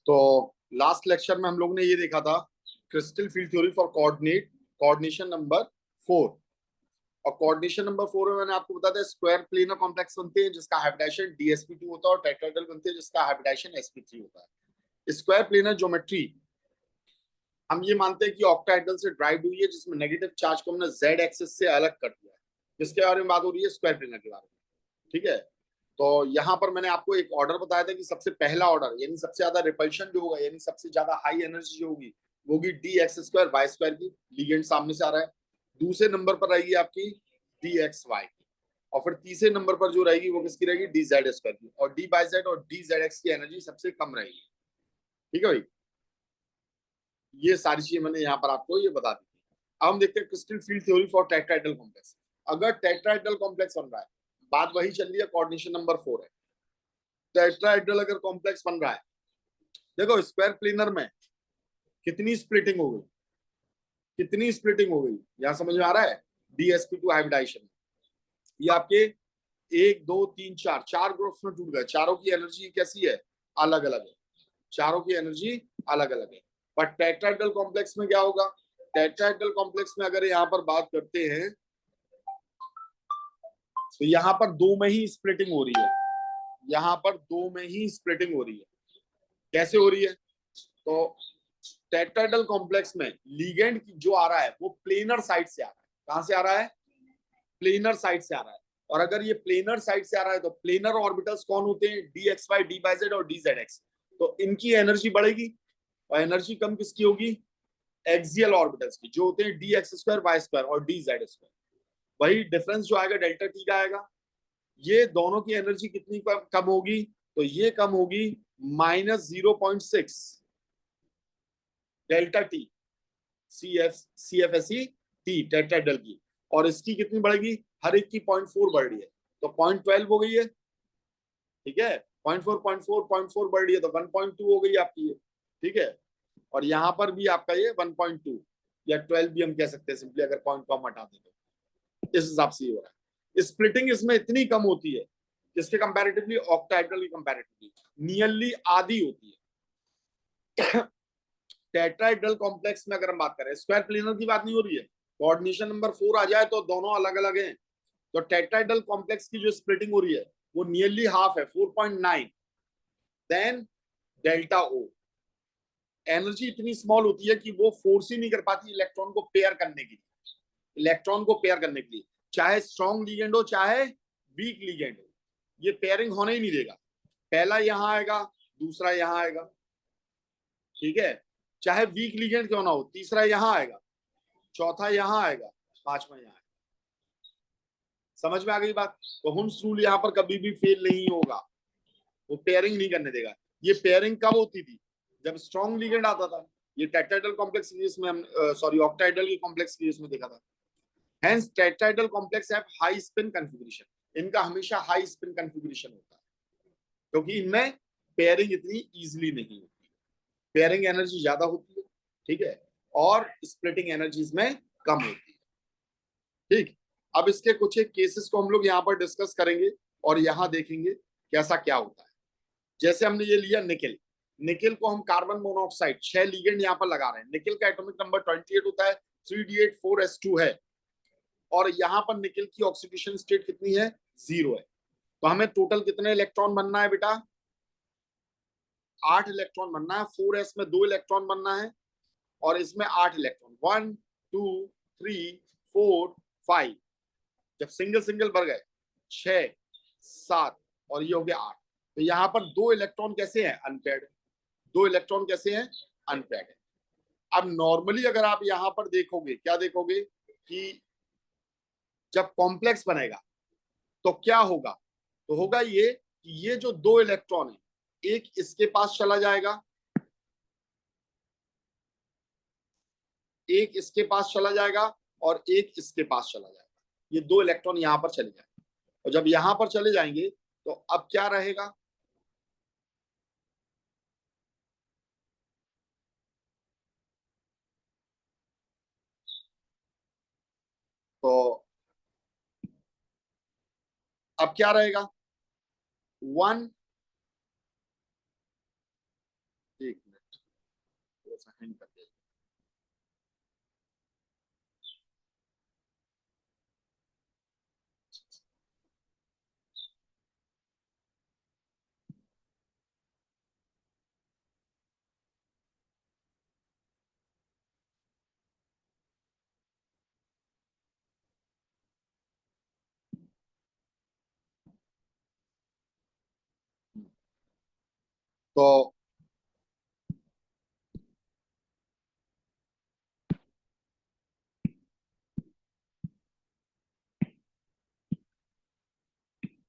तो last lecture में हम लोग ने ये देखा था crystal field theory for coordination number 4। और कोऑर्डिनेशन नंबर 4 में मैंने आपको बताया था स्क्वायर प्लेनर कॉम्प्लेक्स बनते हैं जिसका हाइब्रिडाइजेशन DsP2 होता है और टेट्राहेड्रल बनते हैं जिसका हाइब्रिडाइजेशन sp3 होता है। स्क्वायर प्लेनर ज्योमेट्री हम ये मानते हैं कि ऑक्टाहेड्रल से ड्राइव हुई है जिसमें नेगेटिव चार्ज को हमने z एक्सिस से अलग कर दिया है, जिसके बारे में बात हो रही है स्क्वायर प्लेनर के बारे में। ठीक है, तो यहाँ पर मैंने आपको एक ऑर्डर बताया था कि सबसे पहला ऑर्डर यानी सबसे ज्यादा रिपल्शन जो होगा यानी सबसे ज्यादा हाई एनर्जी जो होगी वो होगी dx2 y2 की, लीगेंड सामने से आ रहा है। दूसरे नंबर पर रहेगी आपकी dxy की, और फिर तीसरे नंबर पर जो रहेगी वो किसकी रहेगी dz2 की, और d बाई z और dzx की एनर्जी सबसे कम रहेगी। ठीक है भाई, ये सारी चीजें मैंने यहाँ पर आपको ये बता दी थी। अब हम देखते हैं crystal field theory for tetrahedral complex. अगर टेट्राहेड्रल कॉम्प्लेक्स बन रहा है, बात वही चल रही है, कोऑर्डिनेशन नंबर 4 है। टेट्राहेड्रल अगर कॉम्प्लेक्स बन रहा है, देखो स्क्वायर प्लेनर में कितनी स्प्लिटिंग हो गई, कितनी स्प्लिटिंग हो गई यहां समझ में आ रहा है। DsP2 हाइब्रिडाइजेशन, ये आपके 1 2 3 4 चार ग्रुप्स में टूट गए, चारों की एनर्जी कैसी है, अलग अलग है, चारों की एनर्जी अलग अलग है। पर टेट्राहेड्रल कॉम्प्लेक्स में क्या होगा, टेट्राहेड्रल कॉम्प्लेक्स में अगर यहाँ पर बात करते हैं तो यहाँ पर दो में ही स्प्लिटिंग हो रही है, यहाँ पर दो में ही स्प्लिटिंग हो रही है। कैसे हो रही है, तो टेट्राहेड्रल कॉम्प्लेक्स में लीगेंड जो आ रहा है वो प्लेनर साइड से आ रहा है। कहां से आ रहा है, प्लेनर साइड से आ रहा है। और अगर ये प्लेनर साइड से आ रहा है तो प्लेनर ऑर्बिटल्स कौन होते हैं, dxy d/z और dzx। तो इनकी एनर्जी बढ़ेगी और एनर्जी कम किसकी होगी, एक्सियल ऑर्बिटल्स की, जो होते हैं dx2 y2 और dz2। वही डिफरेंस जो आएगा डेल्टा टी का आएगा। ये दोनों की एनर्जी कितनी कम होगी, तो ये कम होगी -0.6 delta T CFSE T tetrahedral की, और इसकी कितनी बढ़ेगी, हर एक की 0.4 बढ़ रही है तो 0.12 हो गई है। ठीक है, 0.4 0.4 बढ़ रही है तो 1.2 हो गई आपकी ये। ठीक है, और यहाँ पर भी आपका ये 1.2 या 12 भी हम कह सकते हैं सिंपली, अगर पॉइंट कम हटा दें तो इस हिसाब से ये हो रहा है। स्प्लिटिंग इसमें इतनी कम होती है जिसके कंपैरेटिवली ऑक्टाहेड्रल की कंपैरेटिवली नियरली आधी होती है। टेट्राहेड्रल कॉम्प्लेक्स में अगर हम बात करें, स्क्वायर प्लेनर की बात नहीं हो रही है, कोऑर्डिनेशन नंबर 4 आ जाए तो दोनों अलग अलग हैं। तो टेट्राहेड्रल कॉम्प्लेक्स की जो स्प्लिटिंग हो रही है वो नियरली हाफ है, 4.9। देन डेल्टा ओ, एनर्जी इतनी स्मॉल होती है कि वो फोर्स ही नहीं कर पाती इलेक्ट्रॉन को पेयर करने के लिए, इलेक्ट्रॉन को पेयर करने के लिए, चाहे स्ट्रॉन्ग लीगेंड हो चाहे वीक लीगेंड हो, ये पेयरिंग होने ही नहीं देगा। पहला यहां आएगा, दूसरा यहां आएगा। ठीक है, चाहे वीक लीगेंड क्यों ना हो, तीसरा यहां आएगा, चौथा यहां आएगा, पांचवा यहां आएगा। समझ में आ गई बात। तो हुम्स रूल यहां पर कभी भी फेल नहीं होगा, वो पेयरिंग नहीं करने देगा। ये पेयरिंग कब होती थी, जब स्ट्रॉन्ग लीगेंड आता था। ये टेट्राहेड्रल कॉम्प्लेक्स सीरीज में हम सॉरी ऑक्टाहेड्रल की कॉम्प्लेक्स सीरीज में देखा था। Hence tetrahedral complex have high spin configuration, इनका हमेशा हाई स्पिन कॉन्फ़िगरेशन होता है क्योंकि इनमें पेयरिंग इतनी इजीली नहीं होती, पेयरिंग एनर्जी ज्यादा होती है। ठीक है, और स्प्लिटिंग एनर्जीज में कम होती है। ठीक, अब इसके कुछ एक केसेस को हम लोग यहाँ पर डिस्कस करेंगे और यहाँ देखेंगे कैसा क्या होता है। जैसे हमने ये लिया निकेल, निकेल को हम कार्बन मोनोऑक्साइड 6 लीगेंड यहाँ पर लगा रहे हैं। निकेल का एटॉमिक नंबर 28 होता है, 3d84s2 है, और यहाँ पर निकेल की ऑक्सीडेशन स्टेट कितनी है, 0 है। तो हमें टोटल कितने इलेक्ट्रॉन बनना है बेटा, 8 इलेक्ट्रॉन बनना है। 4s में 2 इलेक्ट्रॉन बनना है और इसमें 8 इलेक्ट्रॉन, 1 2 3 4 5। जब सिंगल सिंगल बढ़ गए 6 7 और ये हो गया 8, तो यहाँ पर 2 इलेक्ट्रॉन कैसे हैं, अनपेयर्ड। 2 इलेक्ट्रॉन कैसे हैं, अनपेयर्ड है। अब नॉर्मली अगर आप यहाँ पर देखोगे, क्या देखोगे कि जब कॉम्प्लेक्स बनेगा तो क्या होगा, तो होगा ये कि ये जो 2 इलेक्ट्रॉन है, एक इसके पास चला जाएगा, एक इसके पास चला जाएगा और एक इसके पास चला जाएगा। ये 2 इलेक्ट्रॉन यहां पर चले जाएंगे, और जब यहां पर चले जाएंगे तो अब क्या रहेगा, तो अब क्या रहेगा, 1 एंड कर दिया।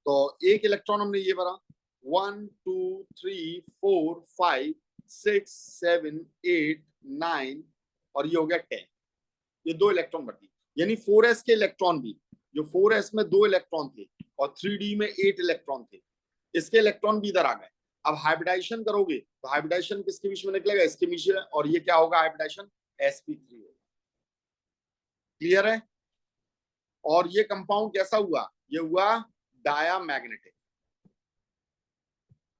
तो एक इलेक्ट्रॉन हमने ये भरा, 1 2 3 4 5 6 7 8 9 और ये हो गया 10। ये 2 इलेक्ट्रॉन भर दी, यानी 4s के इलेक्ट्रॉन भी, जो 4s में 2 इलेक्ट्रॉन थे और 3d में 8 इलेक्ट्रॉन थे, इसके इलेक्ट्रॉन भी इधर आ गए। अब हाइब्रिडाइजेशन करोगे तो हाइब्रिडाइजेशन किसके बीच में निकलेगा? इसके बीच में, और ये क्या होगा हाइब्रिडाइजेशन? sp3 होगा। क्लियर है? और ये कंपाउंड कैसा हुआ? ये हुआ डायामैग्नेटिक।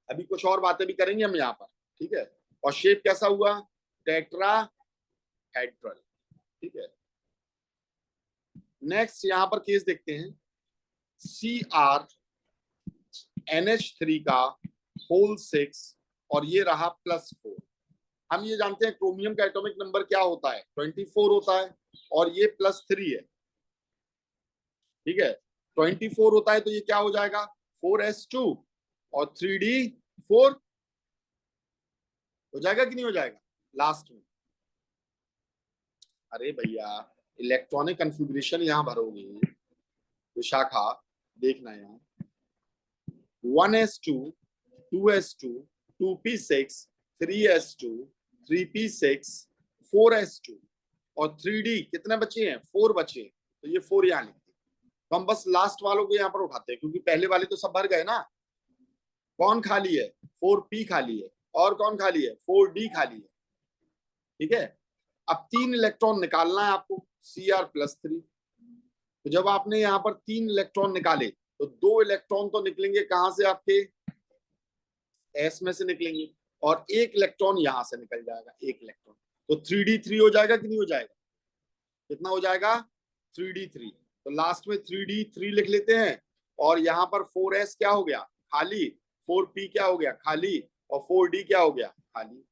अभी कुछ और बातें भी करेंगे हम यहाँ पर, ठीक है। और शेप कैसा हुआ? टेट्राहेड्रल, ठीक है। नेक्स्ट यहाँ पर केस देखते हैं, CrNH3 का होल 6 और ये रहा +4। हम ये जानते हैं क्रोमियम का एटॉमिक नंबर क्या होता है? 24 होता है, और ये +3 है, ठीक है। 24 होता है तो ये क्या हो जाएगा? 4s2 और 3d4 हो जाएगा कि नहीं हो जाएगा लास्ट में? अरे भैया, इलेक्ट्रॉनिक कन्फिग्रेशन यहाँ भरोगे विशाखा, देखना यहाँ 1s2 2s2 2p6 3s2 3p6 4s2 और 3d कितने बचे हैं? 4 बचे हैं, तो ये 4 यहाँ लिखते हैं। तो हम बस लास्ट वालों को यहाँ पर उठाते हैं, क्योंकि पहले वाले तो सब भर गए ना। कौन खाली है? 4p खाली है, और कौन खाली है? 4d खाली है, ठीक है। अब 3 इलेक्ट्रॉन निकालना है आपको, Cr+3। तो जब आपने यहाँ पर 3 इलेक्ट्रॉन निकाले तो 2 इलेक्ट्रॉन तो निकलेंगे कहां से? आपके s में से निकलेंगे, और 1 इलेक्ट्रॉन यहां से निकल जाएगा, 1 इलेक्ट्रॉन। तो 3d3 हो जाएगा कि नहीं हो जाएगा? कितना हो जाएगा? 3d3। तो लास्ट में 3d3 लिख लेते हैं, और यहाँ पर 4s क्या हो गया? खाली। 4p क्या हो गया? खाली। और 4d क्या हो गया? खाली।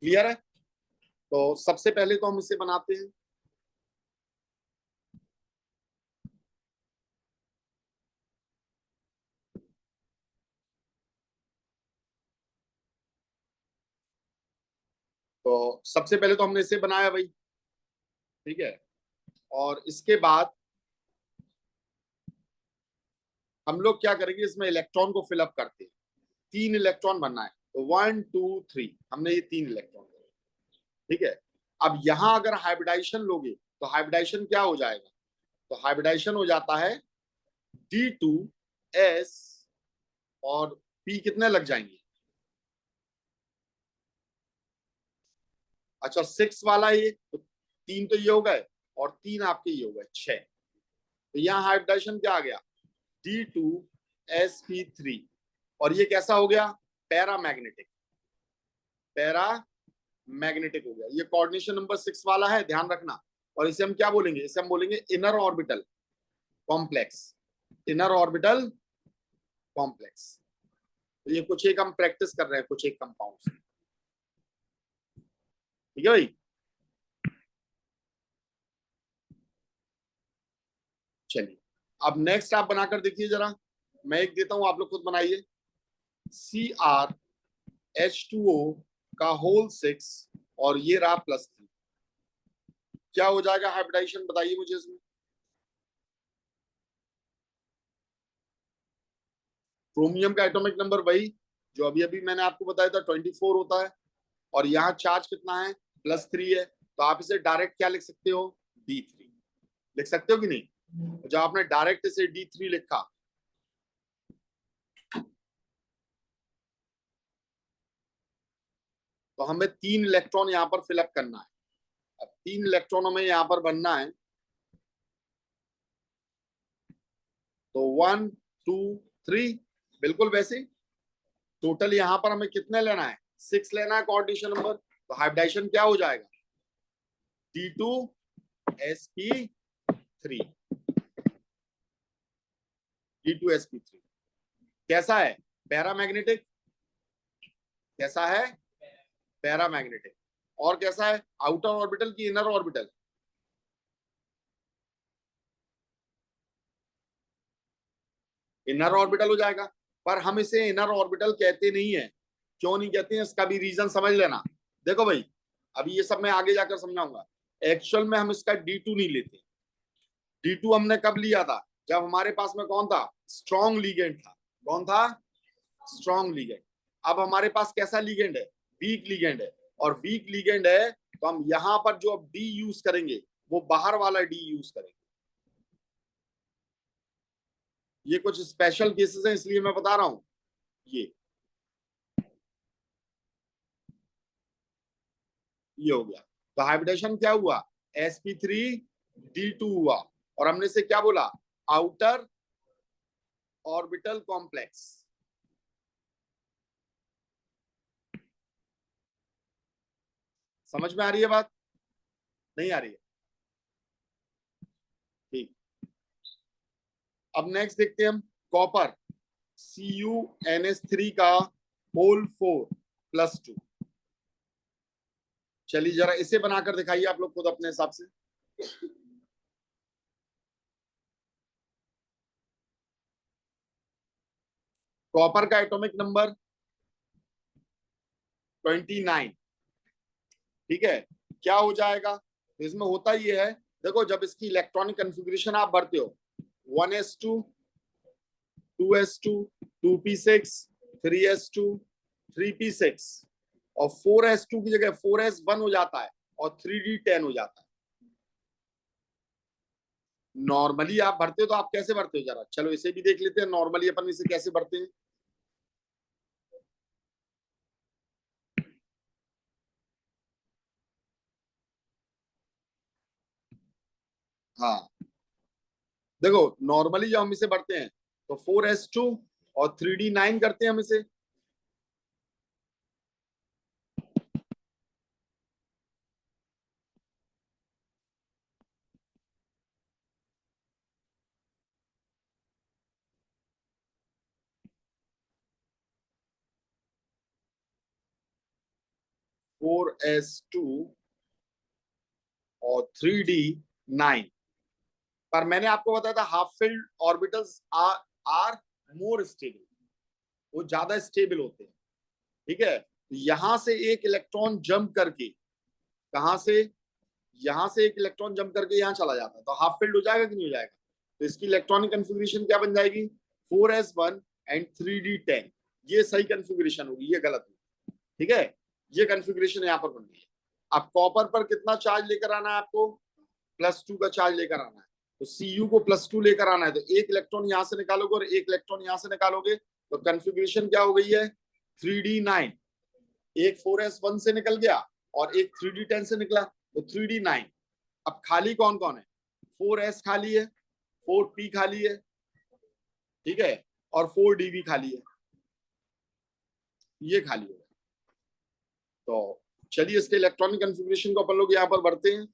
क्लियर है? तो सबसे पहले तो हम इसे बनाते हैं। तो सबसे पहले तो हमने इसे बनाया भाई, ठीक है। और इसके बाद हम लोग क्या करेंगे, इसमें इलेक्ट्रॉन को फिलअप करते हैं। 3 इलेक्ट्रॉन बनना है, तो 1 2 3 हमने ये 3 इलेक्ट्रॉन, ठीक है। अब यहां अगर हाइब्रिडाइजेशन लोगे तो हाइब्रिडाइजेशन क्या हो जाएगा? तो हाइब्रिडाइजेशन हो जाता है D2S और P कितने लग जाएंगे? अच्छा 6 वाला ये, तो 3 तो ये हो गए, और 3 आपके ये हो गए 6। तो यहाँ हाइब्रिडाइजेशन क्या आ गया? D2sp3। और ये कैसा हो गया? पैरामैग्नेटिक। पैरामैग्नेटिक हो गया। ये कोऑर्डिनेशन नंबर 6 वाला है, ध्यान रखना। और इसे हम क्या बोलेंगे? इसे हम बोलेंगे inner orbital complex. Inner orbital complex. तो ये कुछ एक हम प्रैक्टिस कर रहे हैं, कुछ एक कंपाउंड, ठीक है भाई। चलिए, अब नेक्स्ट आप बनाकर देखिए जरा, मैं एक देता हूं, आप लोग खुद बनाइए। CrH2O का होल 6 और ये रहा +3। क्या हो जाएगा हाइब्रिडाइजेशन? बताइए मुझे इसमें। क्रोमियम का एटॉमिक नंबर वही जो अभी अभी मैंने आपको बताया था, 24 होता है, और यहाँ चार्ज कितना है? +3 है। तो आप इसे डायरेक्ट क्या लिख सकते हो? D3 लिख सकते हो कि नहीं? जब आपने डायरेक्ट इसे D3 लिखा, तो हमें 3 इलेक्ट्रॉन यहाँ पर फिलअप करना है। अब 3 इलेक्ट्रॉन हमें यहाँ पर बनना है, तो 1 2 3 बिल्कुल वैसे। टोटल यहाँ पर हमें कितने लेना है? 6 लेना है कोऑर्डिनेशन नंबर, तो हाइब्रिडाइजेशन क्या हो जाएगा, D2sp3, D2sp3 कैसा है, पैरामैग्नेटिक, कैसा है, पैरामैग्नेटिक, और कैसा है, आउटर ऑर्बिटल की इनर ऑर्बिटल, इनर ऑर्बिटल हो जाएगा। पर हम इसे इनर ऑर्बिटल कहते नहीं है, क्यों नहीं कहते हैं इसका भी रीजन समझ लेना। देखो भाई, अभी ये सब मैं आगे जाकर समझाऊंगा। एक्चुअल में हम इसका D2 नहीं लेते। D2 हमने कब लिया था, जब हमारे पास में कौन था, स्ट्रॉन्ग लीगेंड था। कौन था, स्ट्रॉन्ग लीगेंड। अब हमारे पास कैसा लीगेंड है, वीक लीगेंड है, और वीक लीगेंड है तो हम यहां पर जो अब डी यूज करेंगे वो बाहर वाला डी यूज करेंगे। ये कुछ स्पेशल केसेस हैं इसलिए मैं बता रहा हूं। ये हो गया, तो हाइब्रिडेशन क्या हुआ, sp3d2 हुआ, और हमने से क्या बोला, आउटर ऑर्बिटल कॉम्प्लेक्स। समझ में आ रही है बात, नहीं आ रही है, ठीक। अब नेक्स्ट देखते हैं हम, कॉपर CuNH3 का होल 4+2। चलिए जरा इसे बनाकर दिखाइए आप लोग खुद अपने हिसाब से। कॉपर का एटॉमिक नंबर 29, ठीक है। क्या हो जाएगा, तो इसमें होता ये है, देखो जब इसकी इलेक्ट्रॉनिक कन्फिग्रेशन आप भरते हो, 1s2, 2s2, 2p6, 3s2, 3p6, और 4s2 की जगह 4s1 हो जाता है, और 3d10 हो जाता है। नॉर्मली आप भरते हो तो आप कैसे भरते हो, जरा चलो इसे भी देख लेते हैं, नॉर्मली अपन इसे कैसे भरते हैं। हाँ, देखो नॉर्मली जब हम इसे भरते हैं तो 4s2 और 3d9 करते हैं हम इसे। 4s2 और 3d9, पर मैंने आपको बताया था half filled orbitals are more stable, वो ज्यादा स्टेबल होते हैं, ठीक है। तो यहां से एक इलेक्ट्रॉन जंप करके, कहां से, यहां से एक इलेक्ट्रॉन जंप करके यहां चला जाता है, तो हाफ फिल्ड हो जाएगा कि नहीं हो जाएगा। तो इसकी इलेक्ट्रॉनिक कन्फिग्रेशन क्या बन जाएगी, 4s1 एंड 3d10, ये सही कन्फिग्रेशन होगी, ये गलत होगी, ठीक है। ये कन्फिग्रेशन यहाँ पर बन गई है। अब कॉपर पर कितना चार्ज लेकर आना है आपको, +2 का चार्ज लेकर आना है, तो Cu को +2 लेकर आना है, तो एक इलेक्ट्रॉन यहां से निकालोगे और एक इलेक्ट्रॉन यहां से निकालोगे, तो कन्फिग्रेशन क्या हो गई है, 3d9। एक 4s1 से निकल गया और एक 3d10 से निकला, तो 3d9। अब खाली कौन कौन है, 4s खाली है, 4p खाली है, ठीक है, और 4d भी खाली है, ये खाली है। तो चलिए इसके इलेक्ट्रॉनिक कन्फिग्रेशन को अपन लोग यहाँ पर भरते हैं।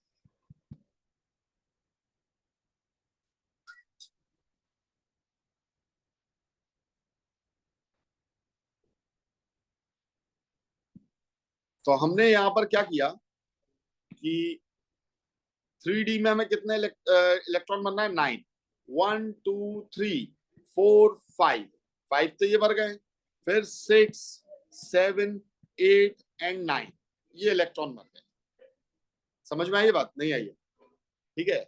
तो हमने यहाँ पर क्या किया कि 3D में हमें कितने इलेक्ट्रॉन बनना है, 9, 1 2 3 4 5, 5 तो ये भर गए, फिर 6 7 8 एंड 9, ये इलेक्ट्रॉन भर गए। समझ में आई ये बात, नहीं आई है, ठीक है।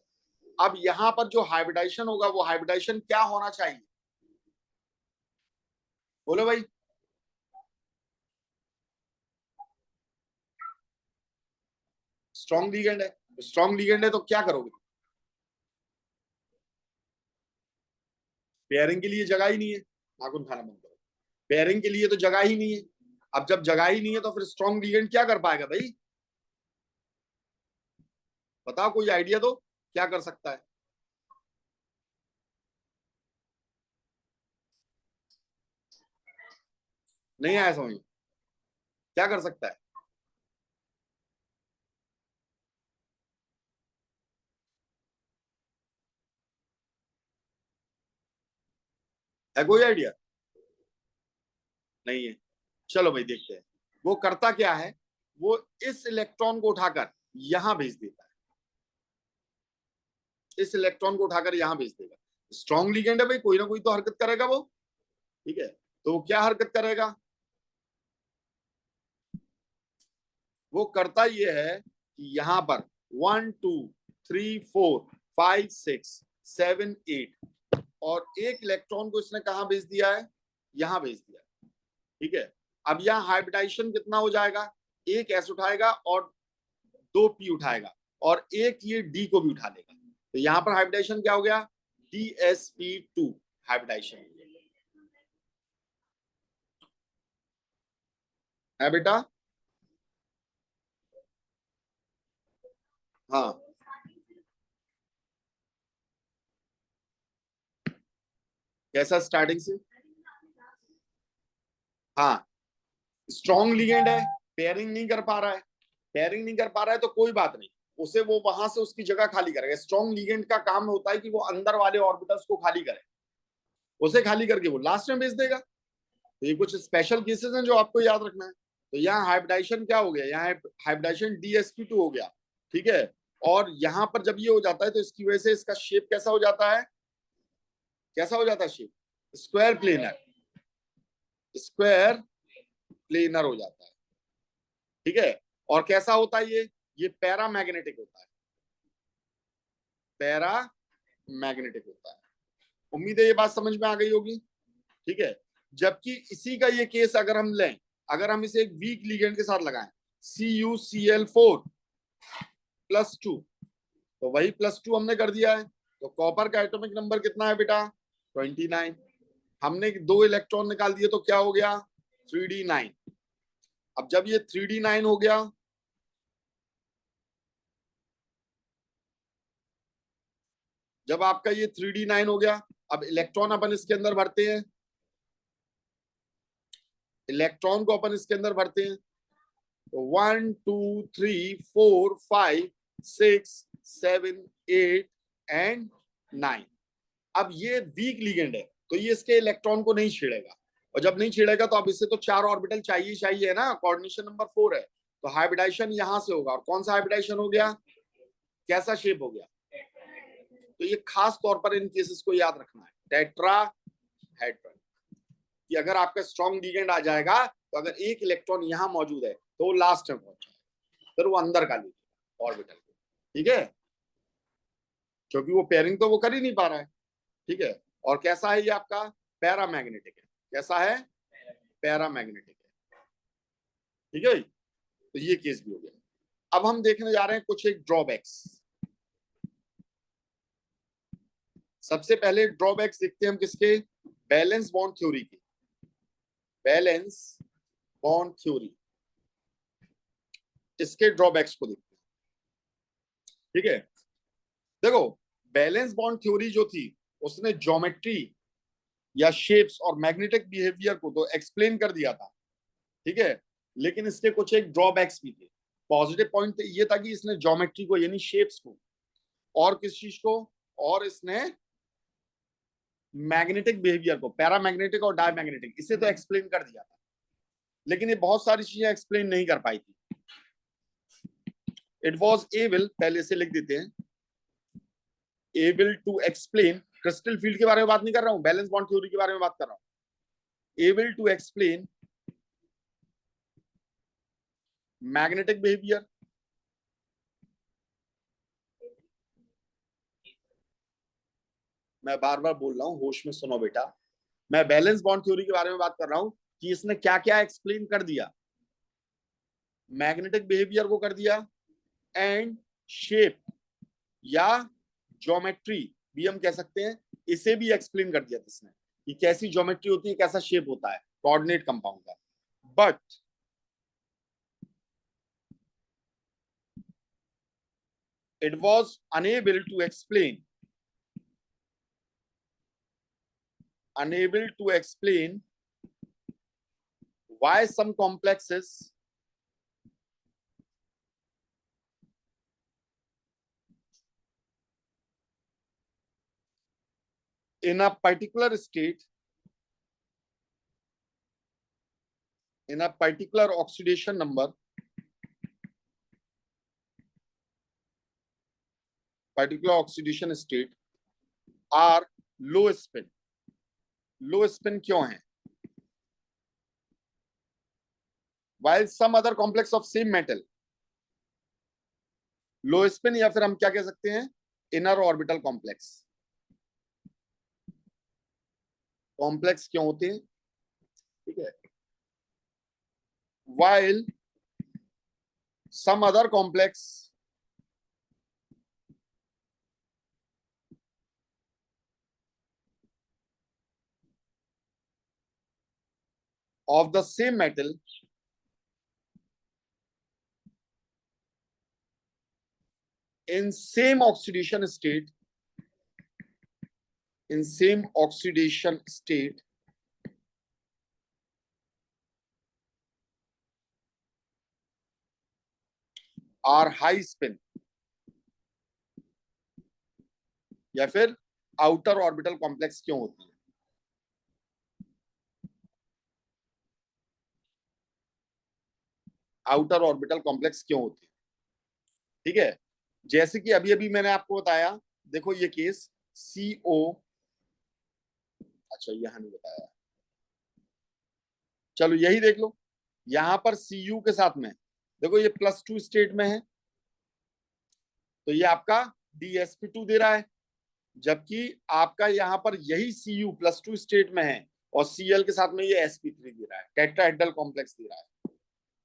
अब यहां पर जो हाइब्रिडाइजेशन होगा वो हाइब्रिडाइजेशन क्या होना चाहिए, बोलो भाई। स्ट्रॉन्ग लीगेंड है, स्ट्रॉन्ग लीगेंड है तो क्या करोगे, पेयरिंग के लिए जगह ही नहीं है, नाखून खाना बंद करो, पेयरिंग के लिए तो जगह ही नहीं है। अब जब जगह ही नहीं है तो फिर स्ट्रॉन्ग लीगेंड क्या कर पाएगा भाई, बताओ कोई आइडिया दो, क्या कर सकता है। नहीं आया समझ, क्या कर सकता है कोई आइडिया? नहीं है। चलो भाई देखते हैं। वो करता क्या है, वो इस इलेक्ट्रॉन को उठाकर यहां भेज देता है, इस इलेक्ट्रॉन को उठाकर यहां भेज देगा। स्ट्रॉन्ग लिगेंड है भाई, कोई ना कोई तो हरकत करेगा वो। ठीक है, तो वो क्या हरकत करेगा? वो करता ये है कि यहां पर 1 2 3 4 5 6 7 8 और एक इलेक्ट्रॉन को इसने कहां भेज दिया है? यहां भेज दिया है। ठीक है, अब यहाँ हाइब्रिडाइजेशन कितना हो जाएगा? एक एस उठाएगा और दो पी उठाएगा और एक ये डी को भी उठा लेगा। तो यहाँ पर हाइब्रिडाइजेशन क्या हो गया? DsP2 हाइब्रिडाइजेशन है बेटा। हाँ, कैसा स्टार्टिंग से? हाँ, स्ट्रॉन्ग लिगेंड है, पेयरिंग नहीं कर पा रहा है, पेयरिंग नहीं कर पा रहा है तो कोई बात नहीं, उसे वो वहां से उसकी जगह खाली करेगा। स्ट्रॉन्ग लिगेंड का काम होता है कि वो अंदर वाले ऑर्बिटल्स को खाली करे, उसे खाली करके वो लास्ट में भेज देगा। तो ये कुछ स्पेशल केसेस हैं जो आपको याद रखना है। तो यहाँ हाइब्रिडाइजेशन क्या हो गया? यहाँ हाइब्रिडाइजेशन DsP2 हो गया। ठीक है, और यहाँ पर जब ये हो जाता है तो इसकी वजह से इसका शेप कैसा हो जाता है? कैसा हो जाता है shape? Square planar, square planar हो जाता है। ठीक है, और कैसा होता है ये पैरा मैग्नेटिक होता है, पैरा मैग्नेटिक होता है। उम्मीद है ये बात समझ में आ गई होगी। ठीक है, जबकि इसी का ये केस अगर हम लें, अगर हम इसे एक वीक लिगेंड के साथ लगाएं, CuCl4+2, तो वही +2 हमने कर दिया है। तो कॉपर का एटॉमिक नंबर कितना है बेटा? 29। हमने दो इलेक्ट्रॉन निकाल दिए तो क्या हो गया? 3d9। अब जब ये 3d9 हो गया, जब आपका ये 3d9 हो गया, अब इलेक्ट्रॉन अपन इसके अंदर भरते हैं, इलेक्ट्रॉन को अपन इसके अंदर भरते हैं। तो 1 2 3 4 5 6 7 8 एंड 9। अब ये वीक लिगेंड है तो ये इसके इलेक्ट्रॉन को नहीं छेड़ेगा, और जब नहीं छेड़ेगा तो अब इससे तो 4 ऑर्बिटल चाहिए चाहिए है ना, कोऑर्डिनेशन नंबर 4 है। तो हाइब्रिडाइजेशन यहां से होगा, और कौन सा हाइब्रिडाइजेशन हो गया? कैसा शेप हो गया? तो ये खास तौर पर इन केसेस को याद रखना है, टेट्राहेड्रल, कि अगर आपका स्ट्रॉन्ग लिगेंड आ जाएगा तो अगर एक इलेक्ट्रॉन यहां मौजूद है तो वो लास्ट में पहुंच जाएगा, फिर वो अंदर का लीजिएगा ऑर्बिटल को। ठीक है, क्योंकि वो पेयरिंग तो वो कर ही नहीं पा रहा है। ठीक है, और कैसा है ये आपका? पैरामैग्नेटिक है। कैसा है? पैरामैग्नेटिक है। ठीक है, तो ये केस भी हो गया। अब हम देखने जा रहे हैं कुछ एक ड्रॉबैक्स। सबसे पहले ड्रॉबैक्स देखते हैं हम किसके? बैलेंस बॉन्ड थ्योरी के। बैलेंस बॉन्ड थ्योरी, इसके ड्रॉबैक्स को देखते हैं। ठीक है, देखो, बैलेंस बॉन्ड थ्योरी जो थी उसने ज्योमेट्री या शेप्स और मैग्नेटिक बिहेवियर को तो एक्सप्लेन कर दिया था। ठीक है, लेकिन इसके कुछ एक ड्रॉबैक्स भी थे। पॉजिटिव पॉइंट ये था कि इसने ज्योमेट्री को यानी शेप्स को, और किस चीज को, और इसने मैग्नेटिक बिहेवियर को, पैरामैग्नेटिक और डायमैग्नेटिक, इसे तो एक्सप्लेन कर दिया था, लेकिन ये बहुत सारी चीजें एक्सप्लेन नहीं कर पाई थी। इट वॉज एबल, पहले से लिख देते हैं, able to explain, crystal field के बारे में बात नहीं कर रहा हूं, बैलेंस बॉन्ड थ्योरी के बारे में बात कर रहा हूं। Able to explain magnetic behaviour, मैं बार बार बोल रहा हूं, होश में सुनो बेटा। मैं बैलेंस बॉन्ड थ्योरी के बारे में बात कर रहा हूं कि इसने क्या क्या एक्सप्लेन कर दिया। मैग्नेटिक बिहेवियर को कर दिया, एंड शेप या ज्योमेट्री भी हम कह सकते हैं, इसे भी एक्सप्लेन कर दिया इसने कि कैसी ज्योमेट्री होती है, कैसा शेप होता है कोऑर्डिनेट कंपाउंड का। But it was unable to explain why some complexes in a particular state, in a particular oxidation number, particular oxidation state are low spin. Low spin क्यों है? while some other complex of same metal, low spin, या फिर हम क्या कह सकते हैं, inner orbital complex. Complex क्यों होते हैं? ठीक है, while some other complex of the same metal in same oxidation state, in same oxidation state are high spin, या फिर आउटर ऑर्बिटल कॉम्प्लेक्स क्यों होती है? आउटर ऑर्बिटल कॉम्प्लेक्स क्यों होती है? ठीक है, जैसे कि अभी अभी मैंने आपको बताया, देखो ये केस CO, अच्छा यहां नहीं बताया, चलो यही देख लो, यहां पर Cu के साथ में देखो ये +2 स्टेट में है, तो ये आपका DsP2 दे रहा है, जबकि आपका यहां पर यही Cu +2 स्टेट में है और Cl के साथ में ये sp3 दे रहा है, टेट्राहेड्रल कॉम्प्लेक्स दे रहा है।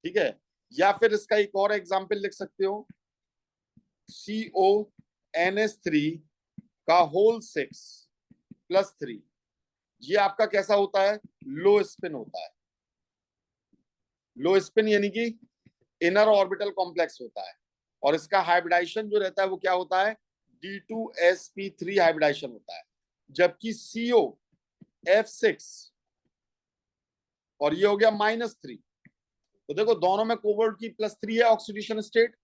ठीक है, या फिर इसका एक और एग्जांपल लिख सकते हो, CONH3 का होल 6 +3, ये आपका कैसा होता है? लो स्पिन होता है। लो स्पिन यानी कि इनर ऑर्बिटल कॉम्प्लेक्स होता है, और इसका हाइब्रिडाइजेशन जो रहता है वो क्या होता है? D2sp3 हाइब्रिडाइजेशन होता है, जबकि CO F6 और ये हो गया -3, तो देखो दोनों में कोबाल्ट की +3 है ऑक्सीडेशन स्टेट,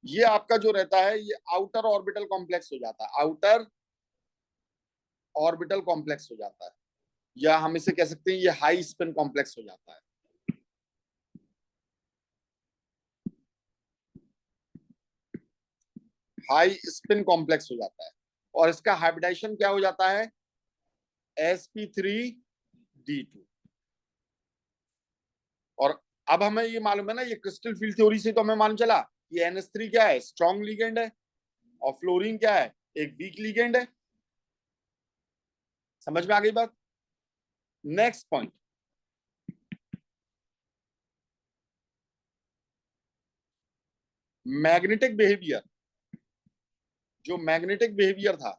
ये आपका जो रहता है ये आउटर ऑर्बिटल कॉम्प्लेक्स हो जाता है, आउटर ऑर्बिटल कॉम्प्लेक्स हो जाता है, या हम इसे कह सकते हैं ये हाई स्पिन कॉम्प्लेक्स हो जाता है। हाई स्पिन कॉम्प्लेक्स हो जाता है, और इसका हाइब्रिडाइजेशन क्या हो जाता है? sp3d2। और अब हमें ये मालूम है ना, ये क्रिस्टल फील्ड थ्योरी से तो हमें मालूम चला कि NH3 क्या है? स्ट्रॉन्ग लिगेंड है, और फ्लोरीन क्या है? एक वीक लिगेंड है। समझ में आ गई बात? Next point, magnetic behaviour. जो मैग्नेटिक बिहेवियर था,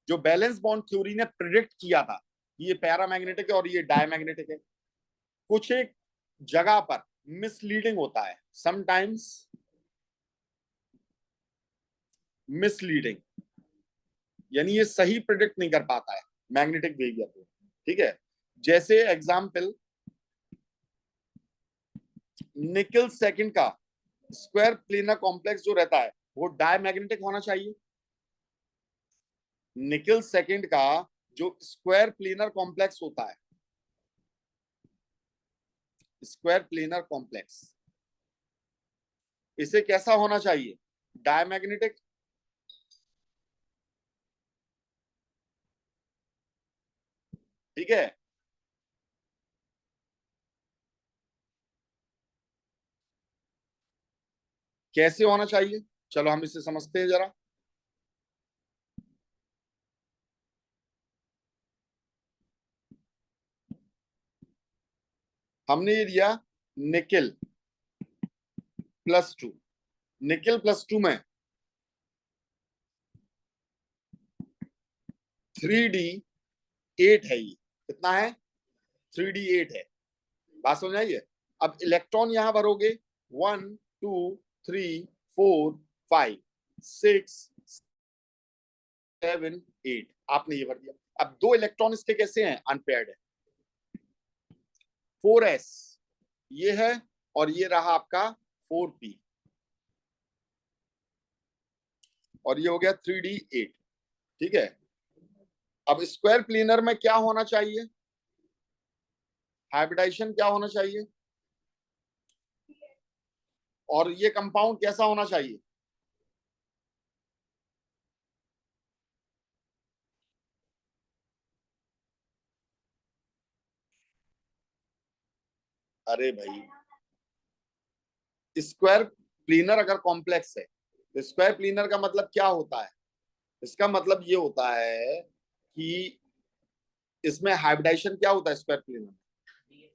जो बैलेंस बॉन्ड थ्योरी ने प्रिडिक्ट किया था, ये पैरामैग्नेटिक है और ये डायमैग्नेटिक है, कुछ एक जगह पर मिसलीडिंग होता है, समटाइम्स मिसलीडिंग, यानी ये सही प्रिडिक्ट नहीं कर पाता है मैग्नेटिक बिहेवियर को। ठीक है, जैसे एग्जाम्पल, निकल सेकंड का स्क्वायर प्लेनर कॉम्प्लेक्स जो रहता है वो डायमैग्नेटिक होना चाहिए। निकल सेकंड का जो स्क्वायर प्लेनर कॉम्प्लेक्स होता है, स्क्वायर प्लेनर कॉम्प्लेक्स, इसे कैसा होना चाहिए? डायमैग्नेटिक। ठीक है, कैसे होना चाहिए? चलो हम इसे समझते हैं जरा। हमने ये दिया निकल +2, निकल +2 में 3d8 है, ये कितना है? 3d8 है। बात समझ आई है? अब इलेक्ट्रॉन यहां भरोगे, 1 2 3 4 5 6 7 8, आपने ये भर दिया। अब दो इलेक्ट्रॉन इसके कैसे हैं? अनपेयर्ड है। 4s ये है, और ये रहा आपका 4p, और ये हो गया 3d8। ठीक है। अब स्क्वायर प्लेनर में क्या होना चाहिए, हाइब्रिडाइजेशन क्या होना चाहिए, और ये कंपाउंड कैसा होना चाहिए? अरे भाई, स्क्वायर प्लेनर अगर कॉम्प्लेक्स है तो स्क्वायर प्लेनर का मतलब क्या होता है? इसका मतलब ये होता है कि इसमें हाइब्रिडाइजेशन क्या होता है स्क्वायर प्लेनर में,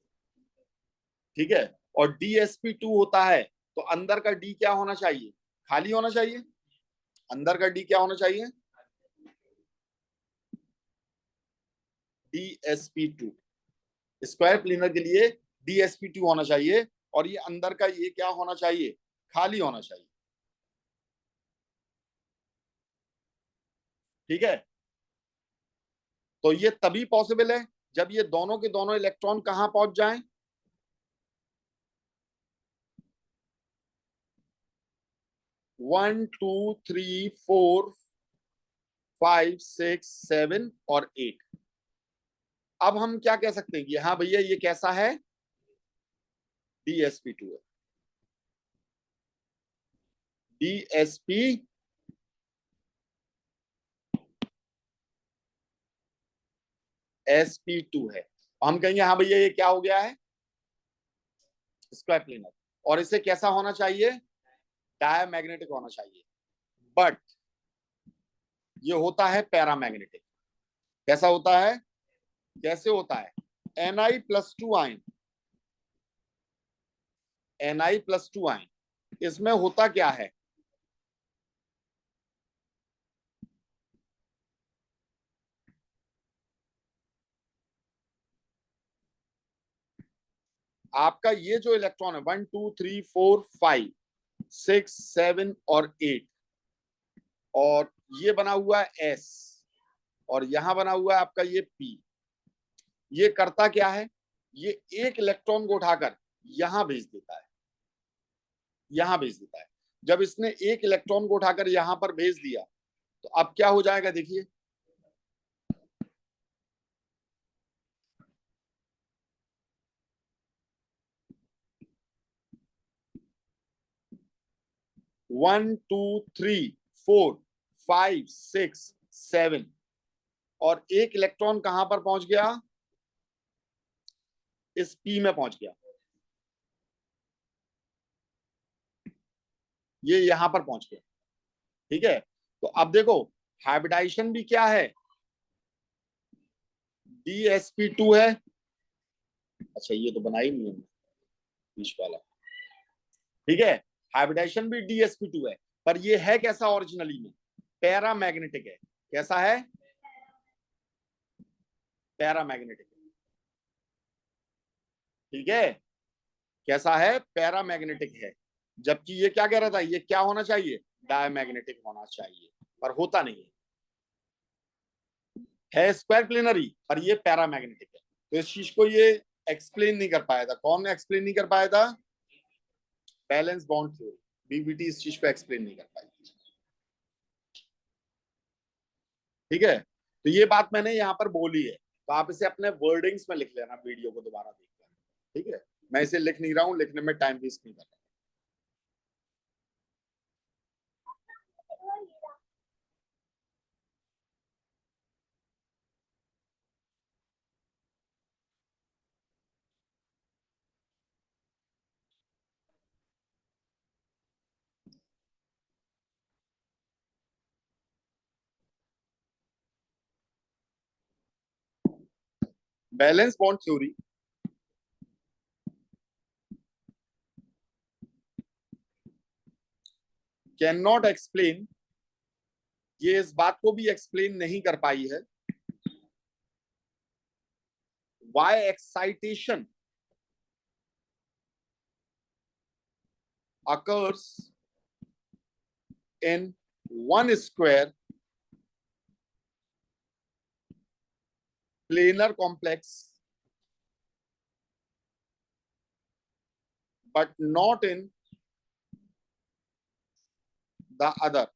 ठीक है। और DsP2 होता है, तो अंदर का डी क्या होना चाहिए, खाली होना चाहिए। अंदर का डी क्या होना चाहिए, DsP2। स्क्वायर प्लेनर के लिए DsP2 होना चाहिए, और ये अंदर का ये क्या होना चाहिए, खाली होना चाहिए, ठीक है। तो ये तभी पॉसिबल है जब ये दोनों के दोनों इलेक्ट्रॉन कहां पहुंच जाएं, 1 2 3 4 5 6 7 और 8। अब हम क्या कह सकते हैं कि हाँ भैया ये कैसा है, DsP2 है। DsP sp2 है। हम कहेंगे हाँ भैया ये क्या हो गया है, स्क्वायर प्लेनर। और इसे कैसा होना चाहिए, डायमैग्नेटिक होना चाहिए। बट ये होता है पैरामैग्नेटिक। कैसा होता है, कैसे होता है, Ni+2 आयन, Ni+2 आयन, इसमें होता क्या है, आपका ये जो इलेक्ट्रॉन है 1 2 3 4 5 6 7 और 8, और ये बना हुआ है S, और यहां बना हुआ है आपका ये P। ये करता क्या है, ये एक इलेक्ट्रॉन को उठाकर यहां भेज देता है, यहां भेज देता है। जब इसने एक इलेक्ट्रॉन को उठाकर यहां पर भेज दिया, तो अब क्या हो जाएगा देखिए, one two three four five six seven, और एक इलेक्ट्रॉन कहां पर पहुंच गया, इस P में पहुंच गया, ये यहां पर पहुंच गया, ठीक है। तो अब देखो, हाइब्रिडाइजेशन भी क्या है, DsP2 है। अच्छा ये तो बना ही नहीं है बीच वाला, ठीक है। हाइब्रिडाइजेशन भी DsP2 है, पर ये है कैसा ओरिजिनली में, पैरामैग्नेटिक है। कैसा है, पैरामैग्नेटिक, ठीक है। कैसा है, पैरामैग्नेटिक है। जबकि ये क्या कह रहा था, ये क्या होना चाहिए, डायमैग्नेटिक होना चाहिए, पर होता नहीं है स्क्वायर प्लेनरी, पर ये पैरामैग्नेटिक है। तो इस चीज को ये एक्सप्लेन नहीं कर पाया था। कौन एक्सप्लेन नहीं कर पाया था, बैलेंस बॉन्ड थ्योरी, BBT इस चीज को एक्सप्लेन नहीं कर पाई, ठीक है। तो ये बात मैंने यहाँ पर बोली है, तो आप इसे अपने वर्डिंग्स में लिख लेना, वीडियो को दोबारा देख लेना, ठीक है। मैं इसे लिख नहीं रहा हूँ, लिखने में टाइम वेस्ट नहीं कर रहा। Valence bond theory can not explain, ये इस बात को भी एक्सप्लेन नहीं कर पाई है, why excitation occurs in one square planar complex but not in the other.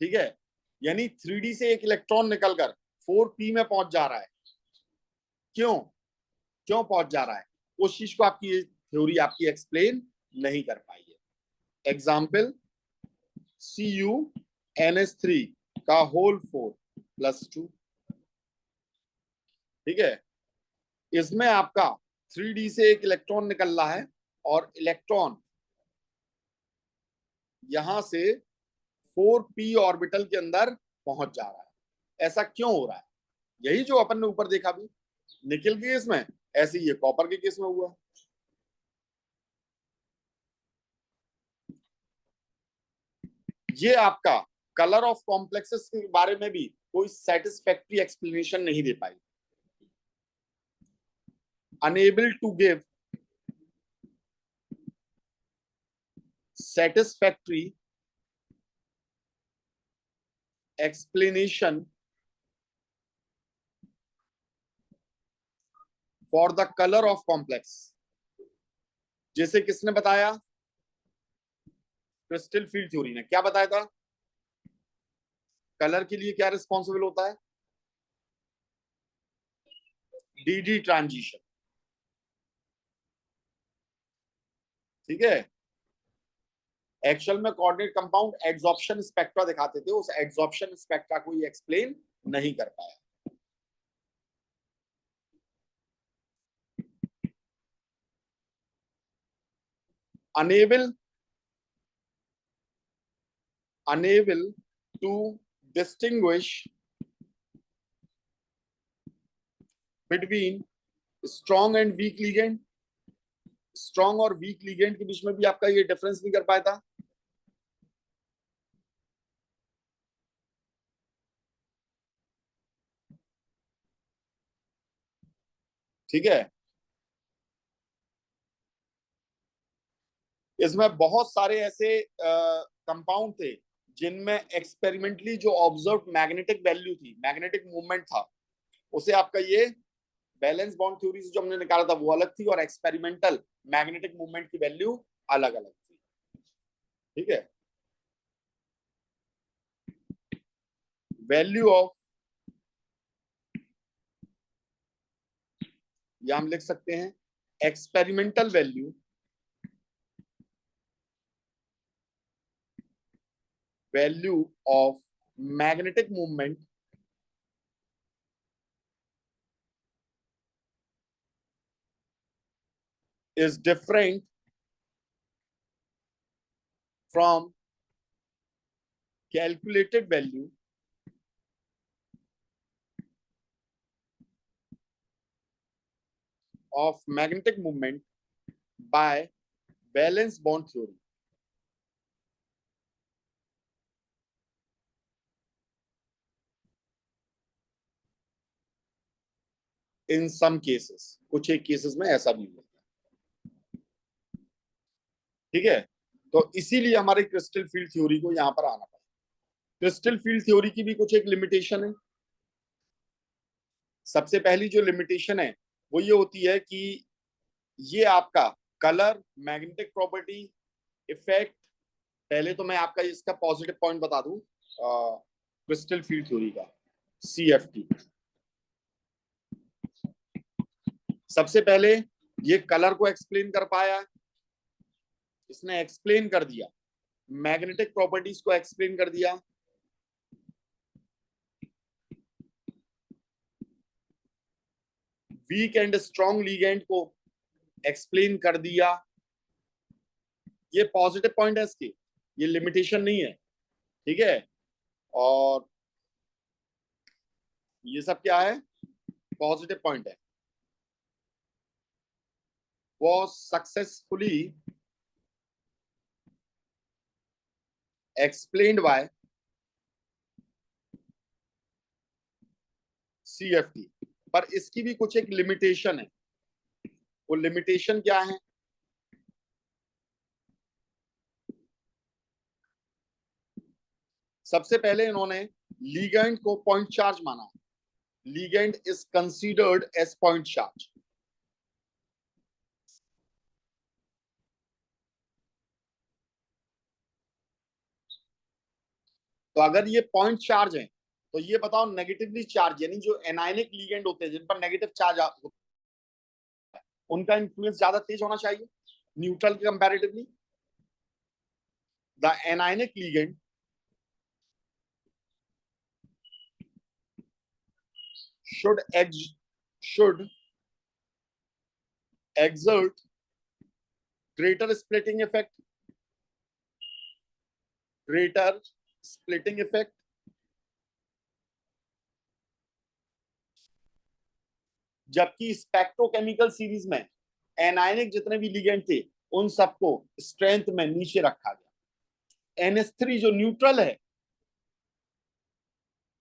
ठीक है, यानी 3D से एक इलेक्ट्रॉन निकलकर 4p में पहुंच जा रहा है। क्यों क्यों पहुंच जा रहा है? उस चीज को आपकी ये थ्योरी आपकी एक्सप्लेन नहीं कर पाई है। एग्जाम्पल, CuNH3 का होल 4+2, ठीक है, इसमें आपका 3D से एक इलेक्ट्रॉन निकल रहा है और इलेक्ट्रॉन यहां से 4p ऑर्बिटल के अंदर पहुंच जा रहा है। ऐसा क्यों हो रहा है? यही जो अपन ने ऊपर देखा भी निकल के केस में, ऐसे ही ये कॉपर के केस में हुआ। ये आपका कलर ऑफ कॉम्प्लेक्सेस के बारे में भी कोई सेटिस्फैक्ट्री एक्सप्लेनेशन नहीं दे पाई। Unable to give satisfactory explanation for the color of complex। जैसे किसने बताया? क्रिस्टल फील्ड थ्योरी ने क्या बताया था? कलर के लिए क्या रिस्पॉन्सिबल होता है? डी ट्रांजिशन, ठीक है। एक्चुअल में कोऑर्डिनेट कंपाउंड एड्सॉर्प्शन स्पेक्ट्रा दिखाते थे, उस एड्सॉर्प्शन स्पेक्ट्रा को ये एक्सप्लेन नहीं कर पाया। unable to distinguish between strong and weak ligand। Strong और वीक लिगेंड के बीच में भी आपका ये डिफरेंस नहीं कर पाया था। ठीक है, इसमें बहुत सारे ऐसे कंपाउंड थे जिनमें एक्सपेरिमेंटली जो ऑब्जर्व मैग्नेटिक वैल्यू थी, मैग्नेटिक मूवमेंट था, उसे आपका ये बैलेंस बॉन्ड थ्योरी से जो हमने निकाला था वो अलग थी, और एक्सपेरिमेंटल मैग्नेटिक मूवमेंट की वैल्यू अलग अलग थी। ठीक है, वैल्यू ऑफ, या हम लिख सकते हैं experimental value of magnetic movement is different from calculated value of magnetic movement by valence bond theory। In some cases, कुछ एक केसेस में ऐसा भी हुआ। ठीक है, तो इसीलिए हमारे क्रिस्टल फील्ड थ्योरी को यहां पर आना पड़ा। क्रिस्टल फील्ड थ्योरी की भी कुछ एक लिमिटेशन है। सबसे पहली जो लिमिटेशन है वो ये होती है कि ये आपका कलर, मैग्नेटिक प्रॉपर्टी, इफेक्ट, पहले तो मैं आपका इसका पॉजिटिव पॉइंट बता दूं क्रिस्टल फील्ड थ्योरी का, CFT। सबसे पहले ये कलर को एक्सप्लेन कर पाया, इसने एक्सप्लेन कर दिया, मैग्नेटिक प्रॉपर्टीज को एक्सप्लेन कर दिया, वीक एंड स्ट्रॉन्ग लीगेंड को एक्सप्लेन कर दिया। ये पॉजिटिव पॉइंट है इसके, ये लिमिटेशन नहीं है। ठीक है, और ये सब क्या है? पॉजिटिव पॉइंट है। वो सक्सेसफुली एक्सप्लेन्ड बाय CFT। पर इसकी भी कुछ एक लिमिटेशन है। वो लिमिटेशन क्या है? सबसे पहले इन्होंने लीगेंड को पॉइंट चार्ज माना। Ligand is considered as point charge. तो तो अगर ये पॉइंट चार्ज है तो ये बताओ नेगेटिवली चार्ज यानी जो एनायनिक लिगेंड होते हैं जिन पर नेगेटिव चार्ज उनका इन्फ्लुएंस ज्यादा तेज होना चाहिए न्यूट्रल के comparatively. The anionic ligand should exert greater splitting effect जबकि स्पेक्ट्रोकेमिकल सीरीज में एनायनिक जितने भी लिगेंड थे उन सबको स्ट्रेंथ में नीचे रखा गया. NH3 जो न्यूट्रल है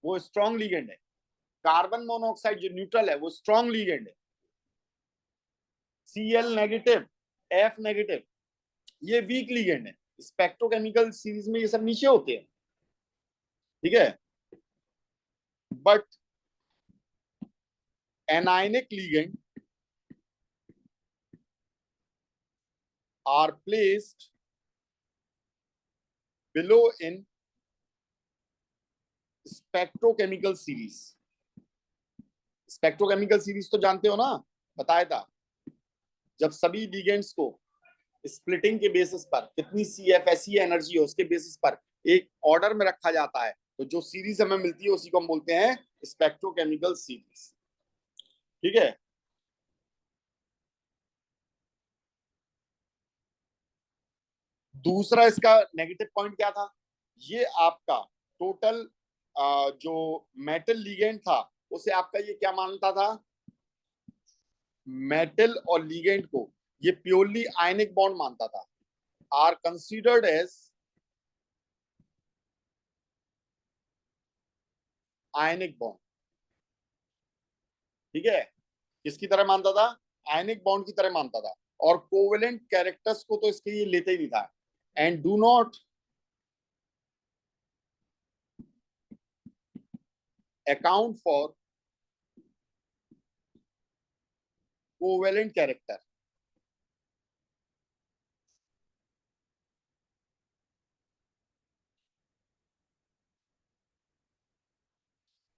वो स्ट्रॉन्ग लिगेंड है. कार्बन मोनोऑक्साइड जो न्यूट्रल है वो स्ट्रॉन्ग लिगेंड है. Cl नेगेटिव F नेगेटिव ये वीक लिगेंड है. स्पेक्ट्रोकेमिकल सीरीज में ये सब नीचे होते हैं. ठीक है. But anionic ligand are placed below in spectrochemical series. Spectrochemical series तो जानते हो ना, बताया था. जब सभी लिगेंड्स को स्प्लिटिंग के बेसिस पर कितनी CFSE एनर्जी है उसके बेसिस पर एक ऑर्डर में रखा जाता है तो जो सीरीज हमें मिलती है उसी को हम बोलते हैं स्पेक्ट्रोकेमिकल सीरीज. ठीक है. दूसरा इसका नेगेटिव पॉइंट क्या था, ये आपका टोटल जो मेटल लिगेंड था उसे आपका ये क्या मानता था, मेटल और लिगेंड को ये प्योरली आयनिक बॉन्ड मानता था. Are considered as ionic bond. ठीक है. किसकी तरह मानता था, आयनिक बॉन्ड की तरह मानता था. और कोवेलेंट कैरेक्टर्स को तो इसके ये लेते ही नहीं था. And do not account for covalent character.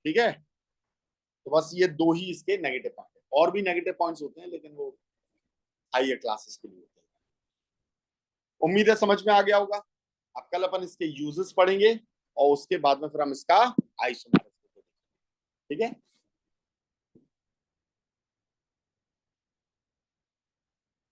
ठीक है. तो बस ये दो ही इसके नेगेटिव पॉइंट है. और भी नेगेटिव पॉइंट्स होते हैं लेकिन वो हायर क्लासेस के लिए होते हैं. उम्मीद है समझ में आ गया होगा. अब कल अपन इसके यूजेस पढ़ेंगे और उसके बाद में फिर हम इसका आइसोमेरिक. ठीक है.